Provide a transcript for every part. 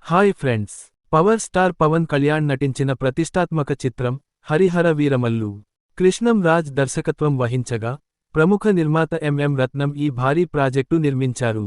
Hi friends, power star Pawan Kalyan నటించిన ప్రతిష్టాత్మక చిత్రం హరిహర వీరమల్లు కృష్ణం రాజ్ దర్శకత్వం వహించగా ప్రముఖ నిర్మాత ఎంఎం రత్నం ఈ భారీ ప్రాజెక్టు నిర్మించారు.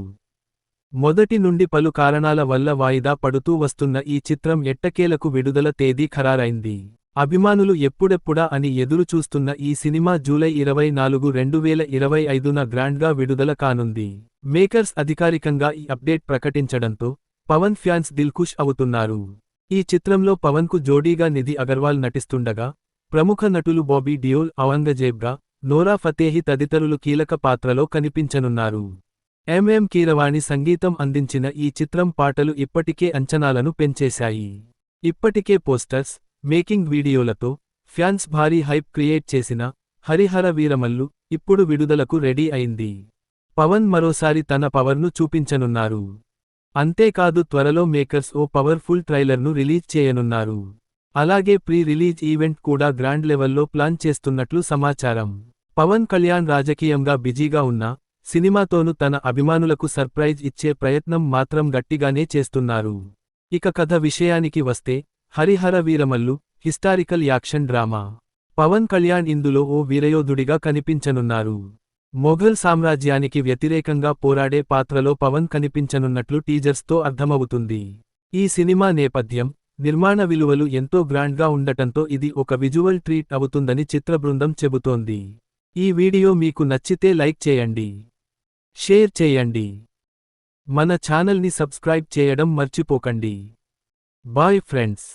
మొదటి నుండి పలు కారణాల వల్ల వాయిదా పడుతూ వస్తున్న ఈ చిత్రం ఎట్టకేలకు విడుదల తేదీ ఖరారైంది. అభిమానులు ఎప్పుడెప్పుడా అని ఎదురు చూస్తున్న ఈ సినిమా జూలై 24, 2025న గ్రాండ్గా విడుదల కానుంది. మేకర్స్ అధికారికంగా ఈ అప్డేట్ ప్రకటించడంతో పవన్ ఫ్యాన్స్ దిల్ ఖుష్ అవుతున్నారు. ఈ చిత్రంలో పవన్కు జోడీగా నిధి అగర్వాల్ నటిస్తుండగా ప్రముఖ నటులు బాబీ డియోల్, ఔరంగజేబ్గా, నోరా ఫతేహి తదితరులు కీలక పాత్రలో కనిపించనున్నారు. ఎంఎం కీరవాణి సంగీతం అందించిన ఈ చిత్రం పాటలు ఇప్పటికే అంచనాలను పెంచేశాయి. ఇప్పటికే పోస్టర్స్, మేకింగ్ వీడియోలతో ఫ్యాన్స్ భారీ హైప్ క్రియేట్ చేసిన హరిహర వీరమల్లు ఇప్పుడు విడుదలకు రెడీ అయింది. పవన్ మరోసారి తన పవర్ను చూపించనున్నారు. అంతేకాదు త్వరలో మేకర్స్ ఓ పవర్ఫుల్ ట్రైలర్ను రిలీజ్ చేయనున్నారు. అలాగే ప్రీ రిలీజ్ ఈవెంట్ కూడా గ్రాండ్ లెవెల్లో ప్లాన్ చేస్తున్నట్లు సమాచారం. పవన్ కళ్యాణ్ రాజకీయంగా బిజీగా ఉన్నా సినిమాతోనూ తన అభిమానులకు సర్ప్రైజ్ ఇచ్చే ప్రయత్నం మాత్రం గట్టిగానే చేస్తున్నారు. ఇక కథ విషయానికి వస్తే Harihara Veeramallu historical action drama. Pawan Kalyan ఇందులో ఓ వీరయోధుడిగా కనిపించనున్నారు. మొఘల్ సామ్రాజ్యానికి వ్యతిరేకంగా పోరాడే పాత్రలో పవన్ కనిపించనున్నట్లు టీజర్స్తో అర్థమవుతుంది. ఈ సినిమా నేపథ్యం, నిర్మాణ విలువలు ఎంతో గ్రాండ్గా ఉండటంతో ఇది ఒక విజువల్ ట్రీట్ అవుతుందని చిత్రబృందం చెబుతోంది. ఈ వీడియో మీకు నచ్చితే లైక్ చేయండి, షేర్ చేయండి. మన ఛానల్ని సబ్స్క్రైబ్ చేయడం మర్చిపోకండి. Bye friends.